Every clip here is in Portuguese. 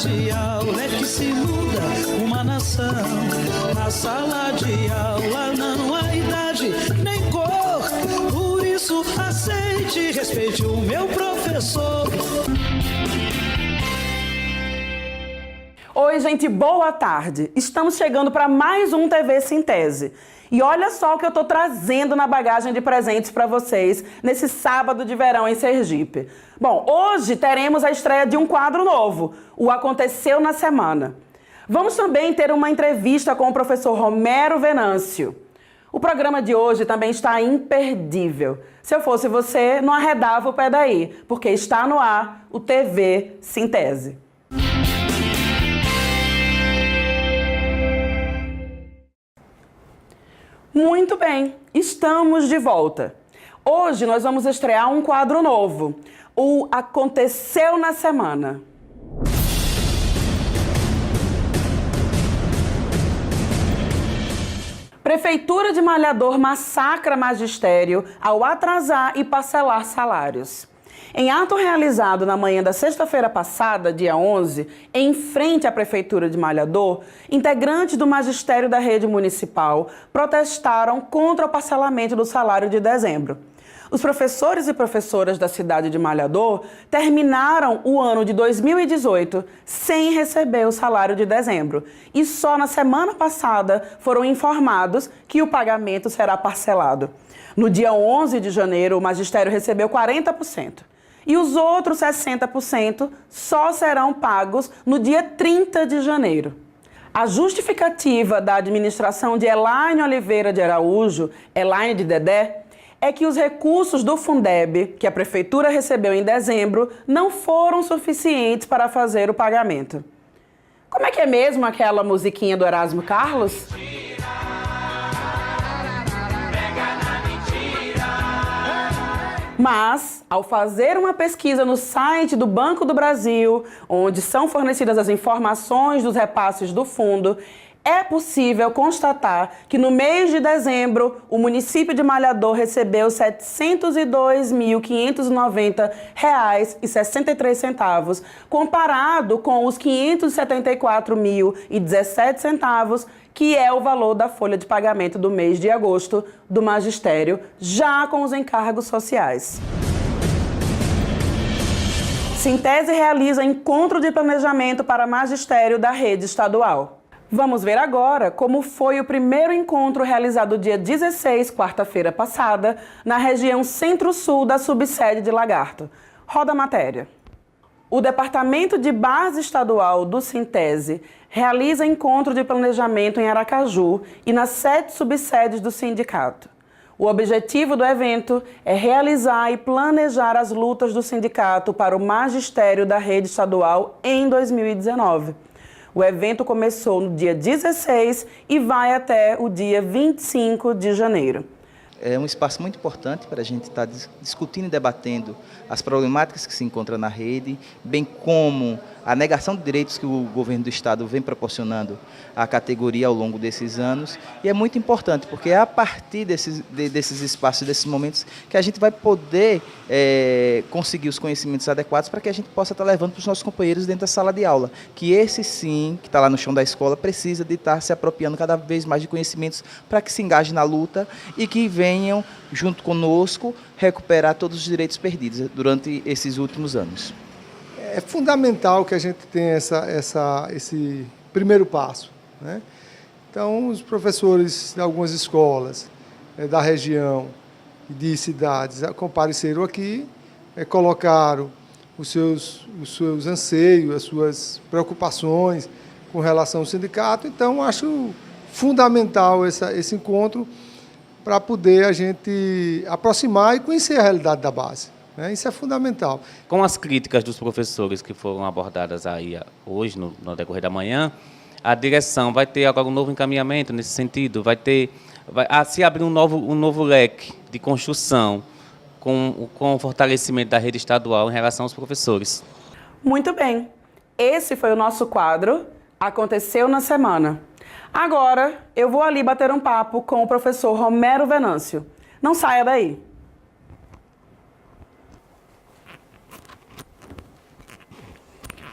de aula é que se muda uma nação. Na sala de aula não há idade nem cor. Por isso aceite e respeite o meu professor. Oi, gente, boa tarde. Estamos chegando para mais um TV Sintese. E olha só o que eu tô trazendo na bagagem de presentes para vocês nesse sábado de verão em Sergipe. Bom, hoje teremos a estreia de um quadro novo, o Aconteceu na Semana. Vamos também ter uma entrevista com o professor Romero Venâncio. O programa de hoje também está imperdível. Se eu fosse você, não arredava o pé daí, porque está no ar o TV Sintese. Muito bem, estamos de volta. Hoje nós vamos estrear um quadro novo, o Aconteceu na Semana. Prefeitura de Malhador massacra magistério ao atrasar e parcelar salários. Em ato realizado na manhã da sexta-feira passada, dia 11, em frente à Prefeitura de Malhador, integrantes do magistério da rede municipal protestaram contra o parcelamento do salário de dezembro. Os professores e professoras da cidade de Malhador terminaram o ano de 2018 sem receber o salário de dezembro e só na semana passada foram informados que o pagamento será parcelado. No dia 11 de janeiro, o magistério recebeu 40%. E os outros 60% só serão pagos no dia 30 de janeiro. A justificativa da administração de Elaine Oliveira de Araújo, Elaine de Dedé, é que os recursos do Fundeb, que a prefeitura recebeu em dezembro, não foram suficientes para fazer o pagamento. Como é que é mesmo aquela musiquinha do Erasmo Carlos? Mas, ao fazer uma pesquisa no site do Banco do Brasil, onde são fornecidas as informações dos repasses do fundo, é possível constatar que no mês de dezembro, o município de Malhador recebeu R$ 702.590,63, comparado com os R$ 574.017, que é o valor da folha de pagamento do mês de agosto do magistério, já com os encargos sociais. Sintese realiza encontro de planejamento para magistério da rede estadual. Vamos ver agora como foi o primeiro encontro realizado dia 16, quarta-feira passada, na região centro-sul da subsede de Lagarto. Roda a matéria. O Departamento de Base Estadual do Sintese realiza encontro de planejamento em Aracaju e nas 7 subsedes do sindicato. O objetivo do evento é realizar e planejar as lutas do sindicato para o magistério da rede estadual em 2019. O evento começou no dia 16 e vai até o dia 25 de janeiro. É um espaço muito importante para a gente estar discutindo e debatendo as problemáticas que se encontram na rede, bem como a negação de direitos que o governo do estado vem proporcionando à categoria ao longo desses anos. E é muito importante, porque é a partir desses espaços, desses momentos, que a gente vai poder conseguir os conhecimentos adequados para que a gente possa estar levando para os nossos companheiros dentro da sala de aula. Que esse sim, que está lá no chão da escola, precisa de estar se apropriando cada vez mais de conhecimentos para que se engaje na luta e que venham, junto conosco, recuperar todos os direitos perdidos durante esses últimos anos. É fundamental que a gente tenha esse primeiro passo, né? Então, os professores de algumas escolas da região e de cidades compareceram aqui, colocaram os seus anseios, as suas preocupações com relação ao sindicato. Então, acho fundamental esse encontro para poder a gente aproximar e conhecer a realidade da base. Isso é fundamental. Com as críticas dos professores que foram abordadas aí hoje, no decorrer da manhã, a direção vai ter agora um novo encaminhamento nesse sentido, vai se abrir um novo leque de construção com o fortalecimento da rede estadual em relação aos professores. Muito bem. Esse foi o nosso quadro Aconteceu na Semana. Agora, eu vou ali bater um papo com o professor Romero Venâncio. Não saia daí.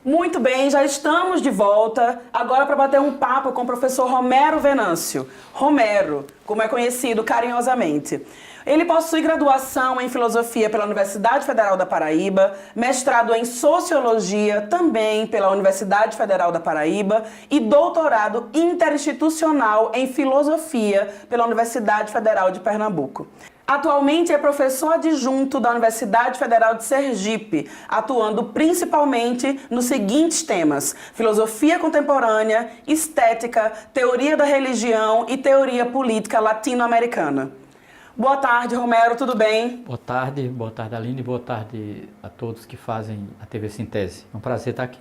Muito bem, já estamos de volta, agora para bater um papo com o professor Romero Venâncio. Romero, como é conhecido carinhosamente. Ele possui graduação em Filosofia pela Universidade Federal da Paraíba, mestrado em Sociologia também pela Universidade Federal da Paraíba e doutorado interinstitucional em Filosofia pela Universidade Federal de Pernambuco. Atualmente é professor adjunto da Universidade Federal de Sergipe, atuando principalmente nos seguintes temas: filosofia contemporânea, estética, teoria da religião e teoria política latino-americana. Boa tarde, Romero, tudo bem? Boa tarde, Aline, boa tarde a todos que fazem a TV Sintese. É um prazer estar aqui.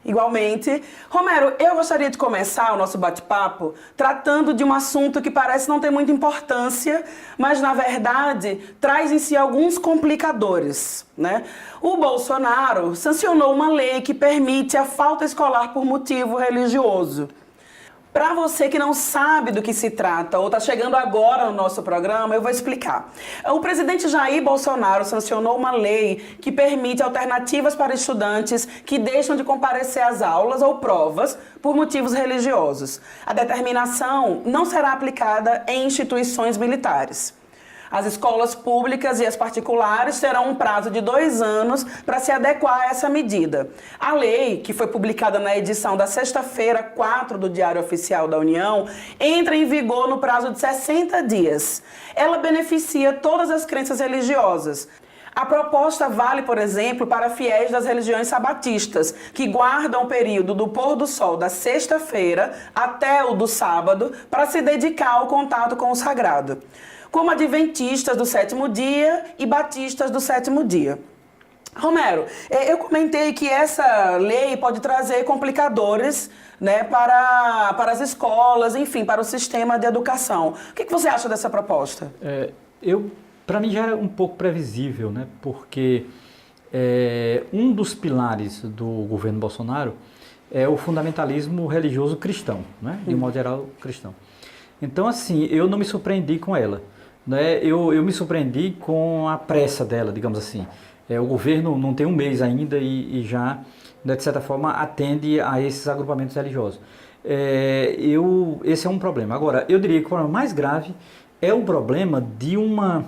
Igualmente. Romero, eu gostaria de começar o nosso bate-papo tratando de um assunto que parece não ter muita importância, mas, na verdade, traz em si alguns complicadores, né? O Bolsonaro sancionou uma lei que permite a falta escolar por motivo religioso. Para você que não sabe do que se trata ou está chegando agora no nosso programa, eu vou explicar. O presidente Jair Bolsonaro sancionou uma lei que permite alternativas para estudantes que deixam de comparecer às aulas ou provas por motivos religiosos. A determinação não será aplicada em instituições militares. As escolas públicas e as particulares terão um prazo de 2 anos para se adequar a essa medida. A lei, que foi publicada na edição da sexta-feira, 4 do Diário Oficial da União, entra em vigor no prazo de 60 dias. Ela beneficia todas as crenças religiosas. A proposta vale, por exemplo, para fiéis das religiões sabatistas, que guardam o período do pôr do sol da sexta-feira até o do sábado para se dedicar ao contato com o sagrado, como adventistas do sétimo dia e batistas do sétimo dia. Romero, eu comentei que essa lei pode trazer complicadores, né, para as escolas, enfim, para o sistema de educação. O que você acha dessa proposta? Para mim já era um pouco previsível, né, porque um dos pilares do governo Bolsonaro é o fundamentalismo religioso cristão, né, de um modo geral cristão. Então, assim, eu não me surpreendi com ela. Né? Eu me surpreendi com a pressa dela, digamos assim. O governo não tem um mês ainda e já, de certa forma, atende a esses agrupamentos religiosos. Esse é um problema. Agora, eu diria que o problema mais grave é o problema de uma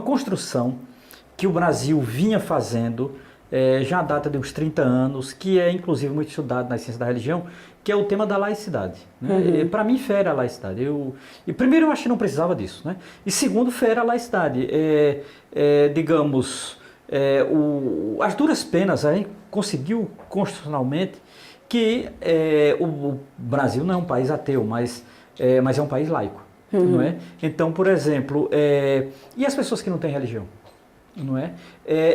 construção que o Brasil vinha fazendo já data de uns 30 anos, que é inclusive muito estudado na ciência da religião, que é o tema da laicidade. Né? Para mim, fere a laicidade. Primeiro, eu acho que não precisava disso. Né? E segundo, fere a laicidade. Digamos, as duras penas, a gente conseguiu constitucionalmente que o Brasil não é um país ateu, mas é um país laico. Não é? Então, por exemplo, e as pessoas que não têm religião? Não é?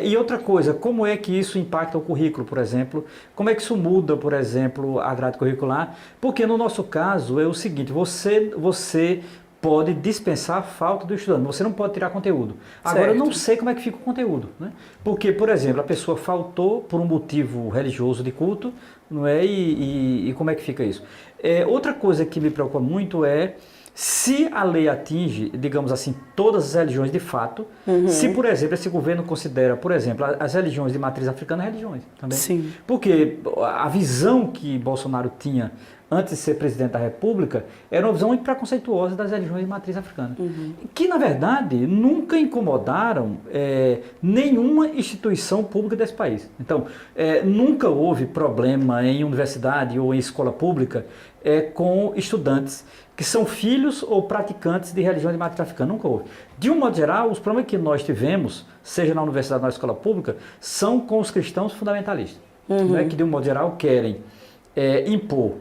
E outra coisa, como é que isso impacta o currículo, por exemplo? Como é que isso muda, por exemplo, a grade curricular? Porque no nosso caso é o seguinte, você pode dispensar a falta do estudante, você não pode tirar conteúdo. Agora, eu não sei como é que fica o conteúdo. Né? Porque, por exemplo, a pessoa faltou por um motivo religioso de culto, não é? E como é que fica isso? Outra coisa que me preocupa muito é se a lei atinge, digamos assim, todas as religiões de fato, se, por exemplo, esse governo considera, por exemplo, as religiões de matriz africana religiões também. Sim. Porque a visão que Bolsonaro tinha antes de ser presidente da República era uma visão muito preconceituosa das religiões de matriz africana, que, na verdade, nunca incomodaram nenhuma instituição pública desse país. Então, nunca houve problema em universidade ou em escola pública com estudantes que são filhos ou praticantes de religião de matriz africana. Nunca houve. De um modo geral, os problemas que nós tivemos, seja na universidade ou na escola pública, são com os cristãos fundamentalistas, né, que de um modo geral querem impor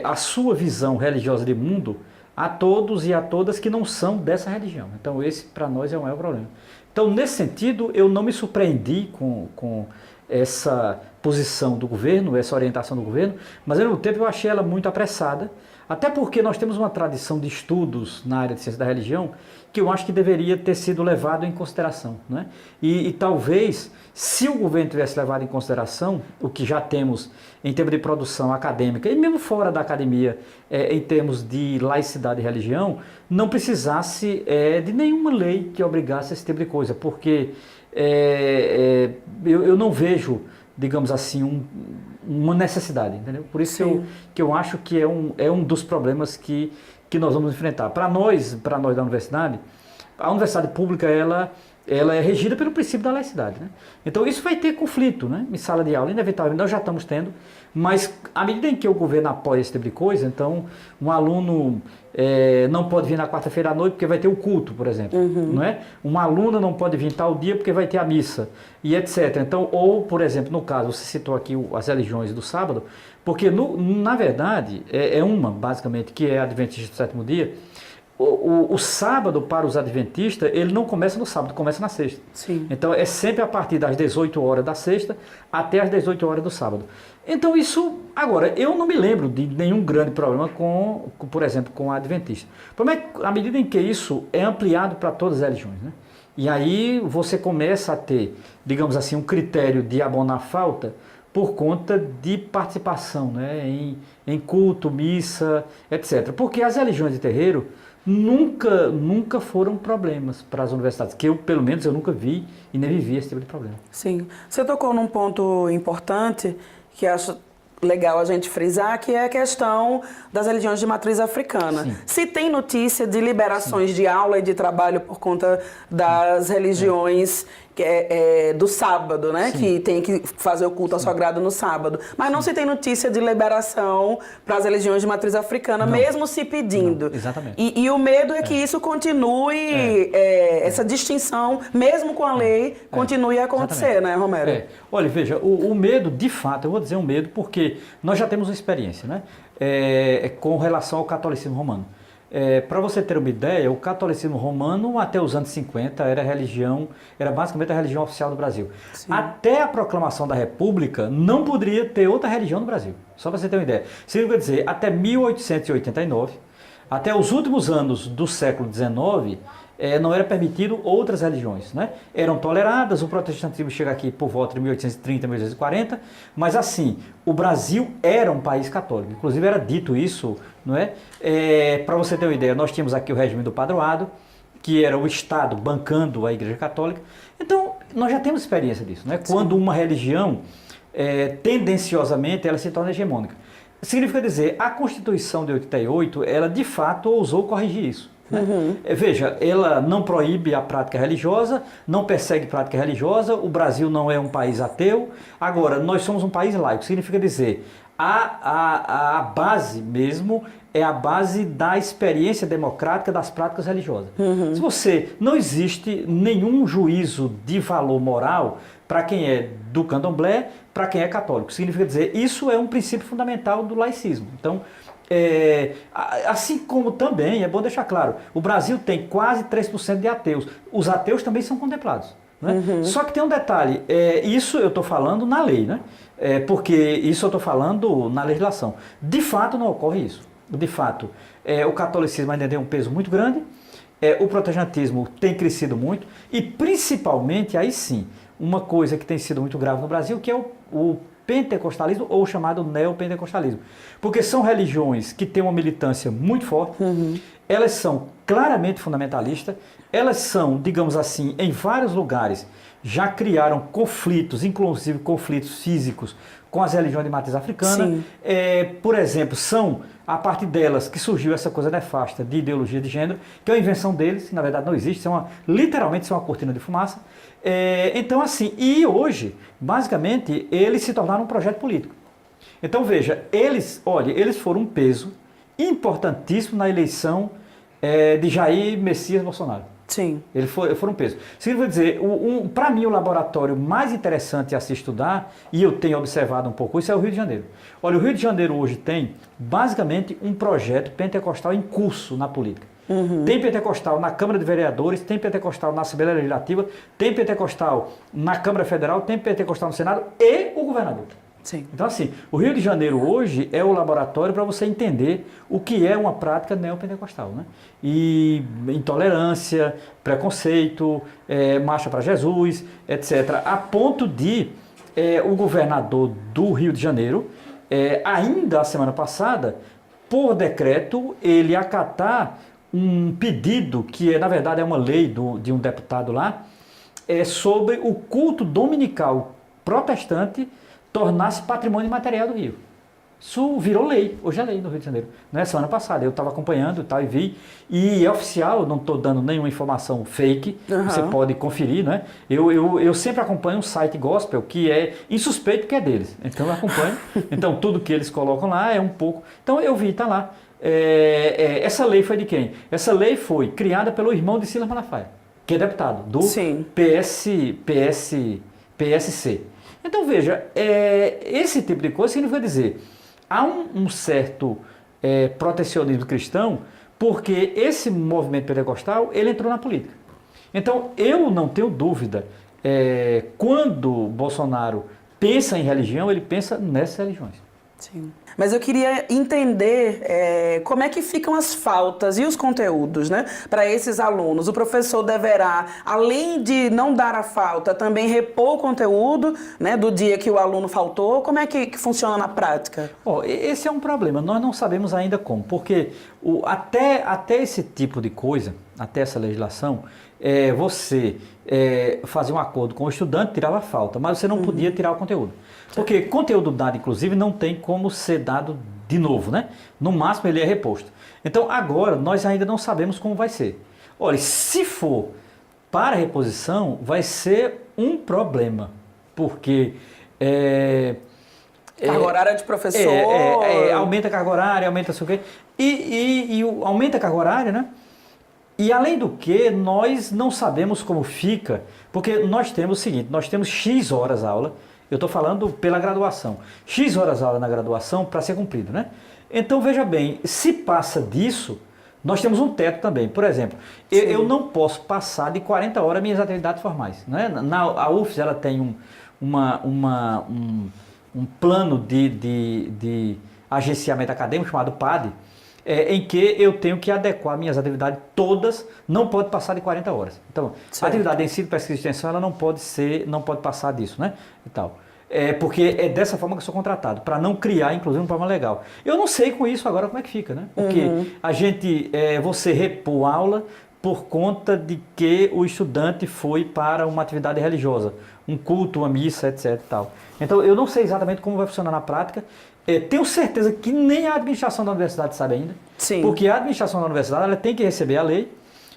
a sua visão religiosa de mundo a todos e a todas que não são dessa religião. Então esse para nós é o maior problema. Então nesse sentido eu não me surpreendi com essa posição do governo, essa orientação do governo, mas ao mesmo tempo eu achei ela muito apressada, até porque nós temos uma tradição de estudos na área de ciência da religião que eu acho que deveria ter sido levado em consideração. Né? E talvez, se o governo tivesse levado em consideração o que já temos em termos de produção acadêmica, e mesmo fora da academia, em termos de laicidade e religião, não precisasse de nenhuma lei que obrigasse esse tipo de coisa, porque eu não vejo digamos assim, uma necessidade, entendeu? Por isso Sim. que eu acho que é um dos problemas que nós vamos enfrentar. Para nós da universidade, a universidade pública, ela é regida pelo princípio da laicidade, né? Então isso vai ter conflito, né? Em sala de aula, inevitavelmente, nós já estamos tendo, mas à medida em que o governo apoia esse tipo de coisa, então um aluno não pode vir na quarta-feira à noite porque vai ter o culto, por exemplo, não é? Uma aluna não pode vir tal dia porque vai ter a missa, e etc. Então, ou, por exemplo, no caso, você citou aqui as religiões do sábado, porque na verdade, basicamente, que é a Adventista do sétimo dia. O sábado para os adventistas, ele não começa no sábado, começa na sexta. Sim. Então é sempre a partir das 18 horas da sexta até as 18 horas do sábado. Então isso, agora, eu não me lembro de nenhum grande problema por exemplo, com a adventista. O problema é que, à medida em que isso é ampliado para todas as religiões, né? E aí você começa a ter, digamos assim, um critério de abonar falta por conta de participação, né? Em culto, missa, etc. Porque as religiões de terreiro nunca foram problemas para as universidades, que pelo menos, eu nunca vi e nem vivi esse tipo de problema. Sim. Você tocou num ponto importante que acho legal a gente frisar, que é a questão das religiões de matriz africana. Sim. Se tem notícia de liberações de aula e de trabalho por conta das religiões do sábado, né? Sim. Que tem que fazer o culto ao sagrado no sábado. Mas não se tem notícia de liberação para as religiões de matriz africana, mesmo se pedindo. Não, exatamente. E o medo é que isso continue, essa distinção, mesmo com a lei, continue a acontecer, Exatamente. né, Romero? Olha, veja, o medo, de fato, eu vou dizer um medo porque nós já temos uma experiência, né? Com relação ao catolicismo romano. Para você ter uma ideia, o catolicismo romano, até os anos 50, era basicamente a religião oficial do Brasil. Sim. Até a proclamação da República, não poderia ter outra religião no Brasil. Só para você ter uma ideia. Significa dizer, até 1889, até os últimos anos do século XIX, não era permitido outras religiões, né? Eram toleradas, o protestantismo chega aqui por volta de 1830, 1840, mas assim, o Brasil era um país católico, inclusive era dito isso, não é? Para você ter uma ideia, nós tínhamos aqui o regime do padroado, que era o Estado bancando a Igreja Católica, então nós já temos experiência disso, né? Quando uma religião, tendenciosamente, ela se torna hegemônica. Significa dizer, a Constituição de 88, ela de fato ousou corrigir isso. Né? Veja, ela não proíbe a prática religiosa, não persegue prática religiosa, o Brasil não é um país ateu, agora, nós somos um país laico, significa dizer, a base mesmo é a base da experiência democrática das práticas religiosas. Se não existe nenhum juízo de valor moral para quem é do candomblé, para quem é católico, significa dizer, isso é um princípio fundamental do laicismo. Então, assim como também, é bom deixar claro, o Brasil tem quase 3% de ateus. Os ateus também são contemplados. Né? Só que tem um detalhe, isso eu estou falando na lei, né? Porque isso eu estou falando na legislação. De fato não ocorre isso. De fato, o catolicismo ainda tem um peso muito grande, o protestantismo tem crescido muito e principalmente, aí sim, uma coisa que tem sido muito grave no Brasil, que é o pentecostalismo ou o chamado neopentecostalismo. Porque são religiões que têm uma militância muito forte, elas são claramente fundamentalistas, elas são, digamos assim, em vários lugares já criaram conflitos, inclusive conflitos físicos com as religiões de matriz africana. Por exemplo, são a partir delas que surgiu essa coisa nefasta de ideologia de gênero, que é uma invenção deles, que na verdade não existe, literalmente são uma cortina de fumaça. Então assim, e hoje, basicamente, eles se tornaram um projeto político. Então veja, eles foram um peso importantíssimo na eleição de Jair Messias Bolsonaro. Sim. Ele foi um peso. Significa dizer, para mim o laboratório mais interessante a se estudar, e eu tenho observado um pouco isso, é o Rio de Janeiro. Olha, o Rio de Janeiro hoje tem basicamente um projeto pentecostal em curso na política. Tem pentecostal na Câmara de Vereadores, tem pentecostal na Assembleia Legislativa, tem pentecostal na Câmara Federal, tem pentecostal no Senado e o governador. Sim. Então assim, o Rio de Janeiro hoje é o laboratório para você entender o que é uma prática neopentecostal, né? E intolerância, preconceito, marcha para Jesus, etc. A ponto de o governador do Rio de Janeiro, ainda a semana passada, por decreto, ele acatar um pedido, que na verdade é uma lei de um deputado lá, sobre o culto dominical protestante tornasse patrimônio material do Rio. Isso virou lei, hoje é lei no Rio de Janeiro. Né? Semana passada eu estava acompanhando e tal e vi, e é oficial, não estou dando nenhuma informação fake, você pode conferir, né? Eu sempre acompanho um site gospel que é insuspeito que é deles, então eu acompanho, então tudo que eles colocam lá é um pouco, então eu vi, está lá. Essa lei foi de quem? Essa lei foi criada pelo irmão de Silas Malafaia, que é deputado do PSC. Então veja, esse tipo de coisa significa dizer, há um certo protecionismo cristão, porque esse movimento pentecostal, ele entrou na política. Então, eu não tenho dúvida, quando Bolsonaro pensa em religião, ele pensa nessas religiões. Sim. Mas eu queria entender como é que ficam as faltas e os conteúdos, né, para esses alunos. O professor deverá, além de não dar a falta, também repor o conteúdo, né, do dia que o aluno faltou. Como é que funciona na prática? Esse é um problema, nós não sabemos ainda como, porque até esse tipo de coisa, até essa legislação, você fazia um acordo com o estudante, tirava a falta, mas você não podia tirar o conteúdo. Porque conteúdo dado, inclusive, não tem como ser dado de novo, né? No máximo ele é reposto. Então agora nós ainda não sabemos como vai ser. Olha, se for para reposição, vai ser um problema, porque carga horária de professor. Aumenta a carga horária, aumenta o quê. Aumenta a carga horária, né? E além do que, nós não sabemos como fica, porque nós temos o seguinte, nós temos X horas aula, eu estou falando pela graduação, X horas aula na graduação para ser cumprido, né? Então veja bem, se passa disso, nós temos um teto também. Por exemplo, eu não posso passar de 40 horas minhas atividades formais, né? A UFES ela tem um plano de agenciamento acadêmico chamado PAD, em que eu tenho que adequar minhas atividades todas, não pode passar de 40 horas. Então, a atividade em ensino, pesquisa e extensão, ela não pode passar disso, né? E tal. Porque é dessa forma que eu sou contratado, para não criar, inclusive, um problema legal. Eu não sei com isso agora como é que fica, né? Porque você repor aula por conta de que o estudante foi para uma atividade religiosa, um culto, uma missa, etc. E tal. Então, eu não sei exatamente como vai funcionar na prática. Tenho certeza que nem a administração da universidade sabe ainda. Sim. Porque a administração da universidade ela tem que receber a lei,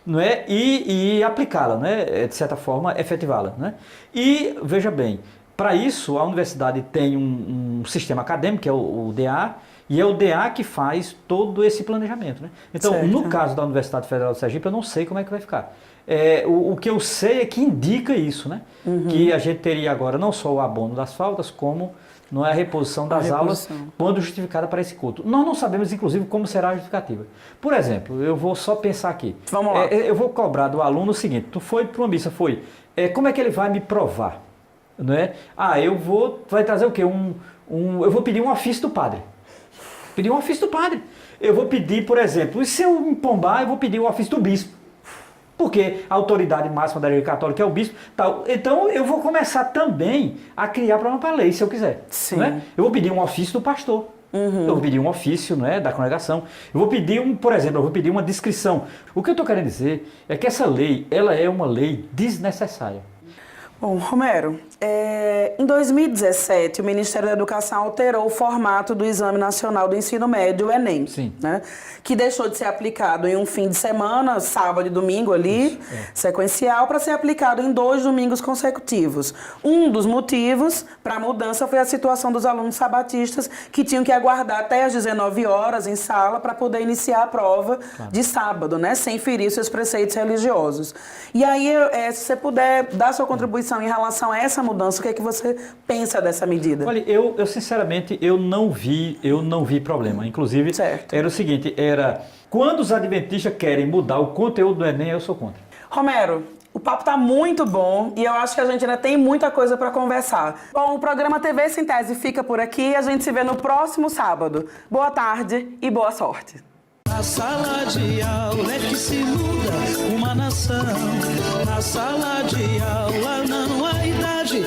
não é? E aplicá-la, né? De certa forma, efetivá-la. Né? E, veja bem, para isso a universidade tem um sistema acadêmico, que é o DA, e é o DA que faz todo esse planejamento. Né? Então, no caso da Universidade Federal de Sergipe, eu não sei como é que vai ficar. O que eu sei é que indica isso, né? Que a gente teria agora não só o abono das faltas, como não é a reposição das aulas quando justificada para esse culto. Nós não sabemos, inclusive, como será a justificativa. Por exemplo, eu vou só pensar aqui. Vamos lá. Eu vou cobrar do aluno o seguinte, tu foi para uma missa, como é que ele vai me provar? Não é? Vai trazer o quê? Eu vou pedir um ofício do padre. Pedir um ofício do padre. Eu vou pedir, por exemplo, e se eu me pombar, eu vou pedir o ofício do bispo. Porque a autoridade máxima da Igreja Católica é o bispo. Tal. Então, eu vou começar também a criar problema para a lei, se eu quiser. Sim. Não é? Eu vou pedir um ofício do pastor. Eu vou pedir um ofício, não é, da congregação. Eu vou pedir uma descrição. O que eu estou querendo dizer é que essa lei, ela é uma lei desnecessária. Bom, Romero, em 2017, o Ministério da Educação alterou o formato do Exame Nacional do Ensino Médio, o Enem, né, que deixou de ser aplicado em um fim de semana, sábado e domingo ali, sequencial, para ser aplicado em 2 domingos consecutivos. Um dos motivos para a mudança foi a situação dos alunos sabatistas que tinham que aguardar até às 19 horas em sala para poder iniciar a prova de sábado, né, sem ferir seus preceitos religiosos. E aí, se você puder dar sua contribuição em relação a essa mudança, o que é que você pensa dessa medida? Olha, eu sinceramente, eu não vi problema. Inclusive, era o seguinte, quando os adventistas querem mudar o conteúdo do Enem, eu sou contra. Romero, o papo tá muito bom e eu acho que a gente ainda tem muita coisa para conversar. Bom, o programa TV Sem Tese fica por aqui e a gente se vê no próximo sábado. Boa tarde e boa sorte. Na sala de aula é que se muda uma nação. Na sala de aula não há idade.